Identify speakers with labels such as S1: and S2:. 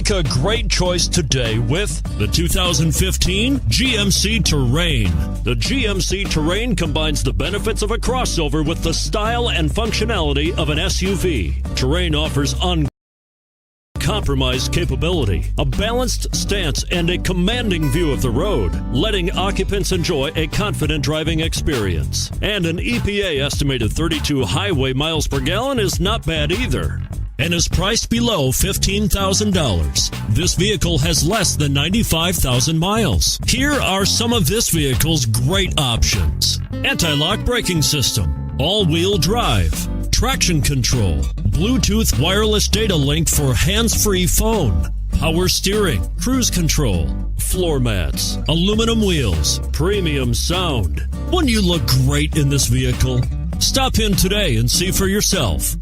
S1: Make a great choice today with the 2015 GMC Terrain. The GMC Terrain combines the benefits of a crossover with the style and functionality of an SUV. Terrain offers uncompromised capability, a balanced stance, and a commanding view of the road, letting occupants enjoy a confident driving experience. And an EPA estimated 32 highway miles per gallon is not bad either, and is priced below $15,000. This vehicle has less than 95,000 miles. Here are some of this vehicle's great options: anti-lock braking system, all-wheel drive, traction control, Bluetooth wireless data link for hands-free phone, power steering, cruise control, floor mats, aluminum wheels, premium sound. Wouldn't you look great in this vehicle? Stop in today and see for yourself.